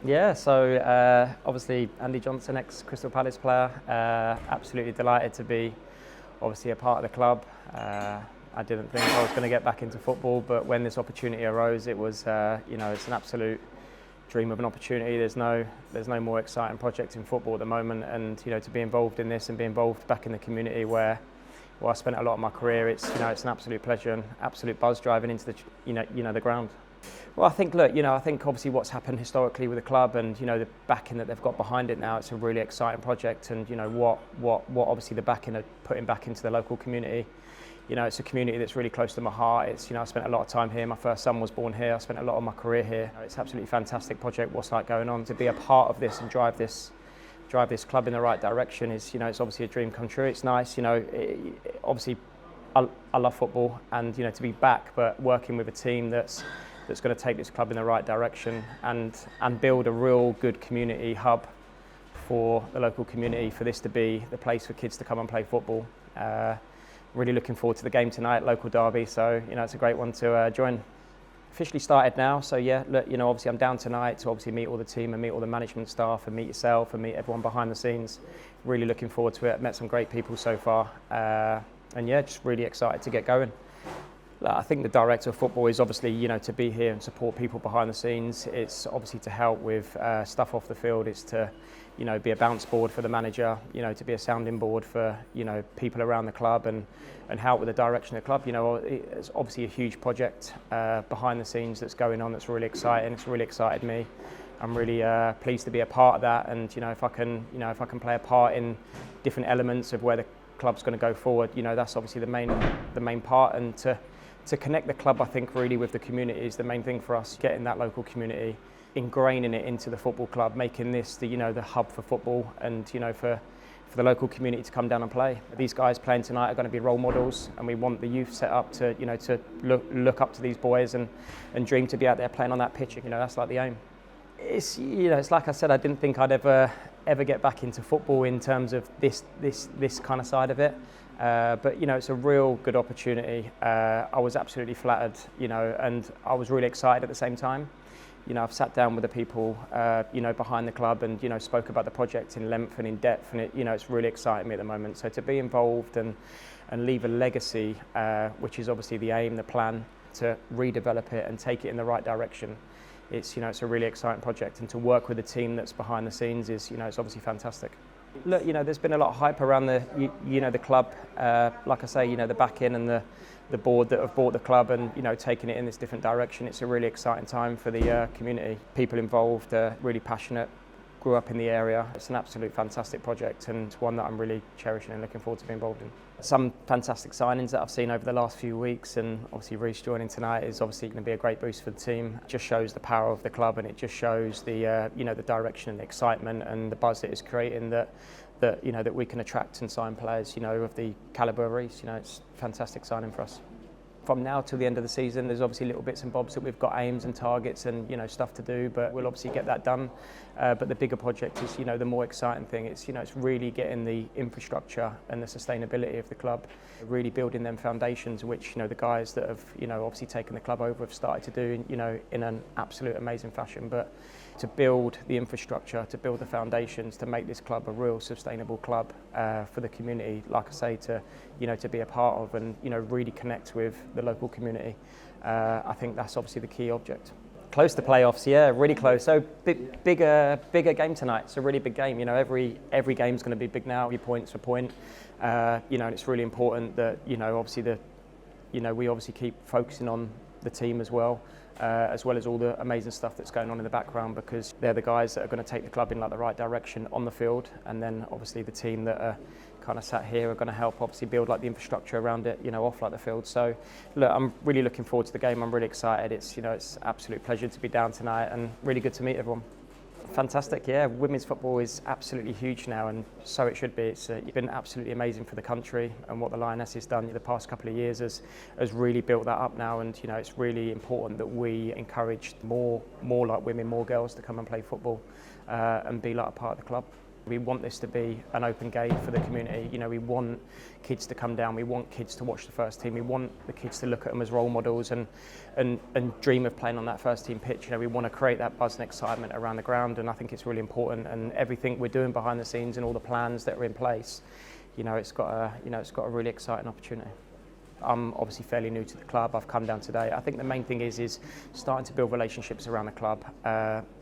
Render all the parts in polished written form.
Yeah, so obviously Andy Johnson, ex-Crystal Palace player, absolutely delighted to be obviously a part of the club. I didn't think I was going to get back into football, but when this opportunity arose, it was, it's an absolute dream of an opportunity. There's no more exciting project in football at the moment, and to be involved in this and be involved back in the community where I spent a lot of my career, it's an absolute pleasure and absolute buzz driving into the the ground. Well, I think I think obviously what's happened historically with the club and the backing that they've got behind it now, it's a really exciting project, and what obviously the backing of putting back into the local community. It's a community that's really close to my heart. It's I spent a lot of time here. My first son was born here. I spent a lot of my career here. It's absolutely fantastic project. What's like going on to be a part of this and drive this club in the right direction is it's obviously a dream come true. It's nice. Obviously I love football, and to be back, but working with a team that's going to take this club in the right direction and build a real good community hub for the local community, for this to be the place for kids to come and play football. Really looking forward to the game tonight, local derby, so it's a great one to join. Officially started now, so yeah, look, obviously I'm down tonight to obviously meet all the team and meet all the management staff and meet yourself and meet everyone behind the scenes. Really looking forward to it. I've met some great people so far, and yeah, just really excited to get going. I think the director of football is obviously, to be here and support people behind the scenes. It's obviously to help with stuff off the field. It's to, be a bounce board for the manager, to be a sounding board for, people around the club and help with the direction of the club. It's obviously a huge project behind the scenes that's going on that's really exciting. It's really excited me. I'm really pleased to be a part of that, and if I can play a part in different elements of where the club's going to go forward, that's obviously the main part, and to connect the club, I think, really with the community is the main thing for us. Getting that local community, ingraining it into the football club, making this the hub for football, and for the local community to come down and play. These guys playing tonight are going to be role models, and we want the youth set up to to look up to these boys and dream to be out there playing on that pitch. That's like the aim. It's it's like I said, I didn't think I'd ever get back into football in terms of this kind of side of it. But it's a real good opportunity. I was absolutely flattered, and I was really excited at the same time. I've sat down with the people, behind the club, and spoke about the project in length and in depth, and it's really exciting me at the moment. So to be involved and leave a legacy, which is obviously the aim, the plan, to redevelop it and take it in the right direction. It's a really exciting project, and to work with a team that's behind the scenes is it's obviously fantastic. Look, there's been a lot of hype around the club. Like I say, the back-in and the board that have bought the club and taking it in this different direction. It's a really exciting time for the community. People involved are really passionate. Grew up in the area. It's an absolute fantastic project, and one that I'm really cherishing and looking forward to being involved in. Some fantastic signings that I've seen over the last few weeks, and obviously Reece joining tonight is obviously going to be a great boost for the team. It just shows the power of the club, and it just shows the the direction and the excitement and the buzz that it's creating, that we can attract and sign players of the calibre of Reece. It's a fantastic signing for us. From now till the end of the season, there's obviously little bits and bobs that we've got aims and targets and stuff to do, but we'll obviously get that done. But the bigger project is the more exciting thing. It's it's really getting the infrastructure and the sustainability of the club, really building them foundations, which the guys that have obviously taken the club over have started to do in an absolute amazing fashion. But to build the infrastructure, to build the foundations, to make this club a real sustainable club for the community, like I say, to be a part of and really connect with the local community. I think that's obviously the key object. Close to playoffs, yeah, really close. So bigger game tonight. It's a really big game. Every game's going to be big now. Every point's a point. And it's really important that obviously we obviously keep focusing on the team as well as all the amazing stuff that's going on in the background, because they're the guys that are going to take the club in the right direction on the field, and then obviously the team that are kind of sat here are going to help obviously build the infrastructure around it off the field. So look, I'm really looking forward to the game. I'm really excited. It's it's an absolute pleasure to be down tonight, and really good to meet everyone. Fantastic, yeah. Women's football is absolutely huge now, and so it should be. It's been absolutely amazing for the country, and what the Lioness has done the past couple of years has really built that up now. And it's really important that we encourage more women, more girls to come and play football and be a part of the club. We want this to be an open gate for the community. You know, we want kids to come down, we want kids to watch the first team, we want the kids to look at them as role models and dream of playing on that first team pitch. You know, we want to create that buzz and excitement around the ground, and I think it's really important, and everything we're doing behind the scenes and all the plans that are in place, you know, it's got a really exciting opportunity. I'm obviously fairly new to the club. I've come down today. I think the main thing is starting to build relationships around the club.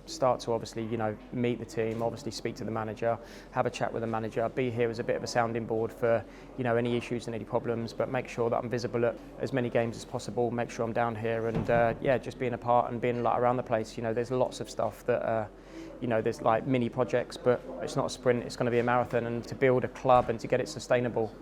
Start to obviously, you know, meet the team, obviously speak to the manager, have a chat with the manager, be here as a bit of a sounding board for, you know, any issues and any problems, but make sure that I'm visible at as many games as possible, make sure I'm down here and, yeah, just being a part and being like around the place. You know, there's lots of stuff that, you know, there's like mini projects, but it's not a sprint, it's going to be a marathon, and to build a club and to get it sustainable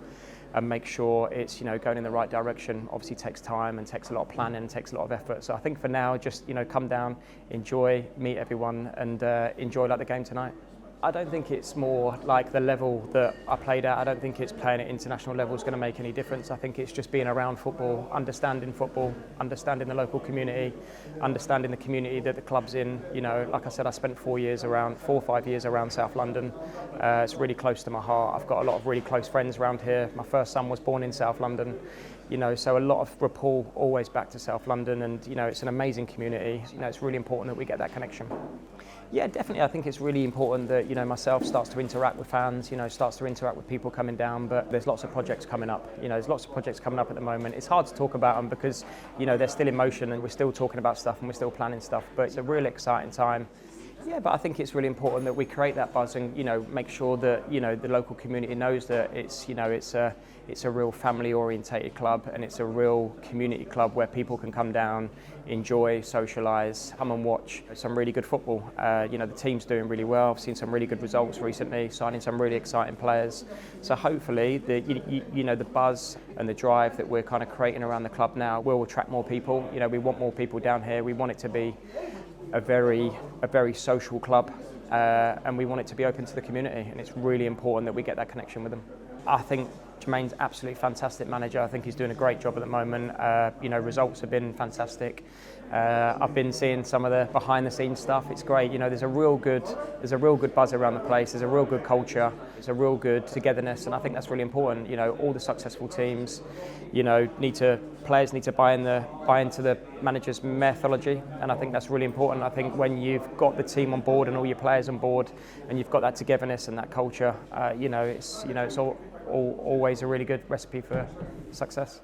and make sure it's, you know, going in the right direction obviously takes time and takes a lot of planning and takes a lot of effort. So I think for now, just, you know, come down, enjoy, meet everyone and enjoy like the game tonight. I don't think it's more like the level that I played at. I don't think it's playing at international level is going to make any difference. I think it's just being around football, understanding the local community, understanding the community that the club's in. You know, like I said, I spent 4 or 5 years around South London. It's really close to my heart. I've got a lot of really close friends around here. My first son was born in South London. You know, so a lot of rapport always back to South London, and you know, it's an amazing community. You know, it's really important that we get that connection. Yeah, definitely. I think it's really important that, you know, myself starts to interact with fans, you know, starts to interact with people coming down, but there's lots of projects coming up. You know, there's lots of projects coming up at the moment. It's hard to talk about them because, you know, they're still in motion and we're still talking about stuff and we're still planning stuff, but it's a really exciting time. Yeah, but I think it's really important that we create that buzz and, you know, make sure that, you know, the local community knows that it's, you know, it's a real family-orientated club and it's a real community club where people can come down, enjoy, socialise, come and watch some really good football. You know, the team's doing really well. I've seen some really good results recently, signing some really exciting players. So hopefully, you know, the buzz and the drive that we're kind of creating around the club now will attract more people. You know, we want more people down here. We want it to be a very social club, and we want it to be open to the community, and it's really important that we get that connection with them. I think Jermaine's absolutely fantastic manager. I think he's doing a great job at the moment. You know, results have been fantastic. I've been seeing some of the behind the scenes stuff. It's great. You know, there's a real good buzz around the place. There's a real good culture. There's a real good togetherness, and I think that's really important. You know, all the successful teams, you know, players need to buy into the manager's methodology, and I think that's really important. I think when you've got the team on board and all your players on board, and you've got that togetherness and that culture, you know, it's always a really good recipe for success.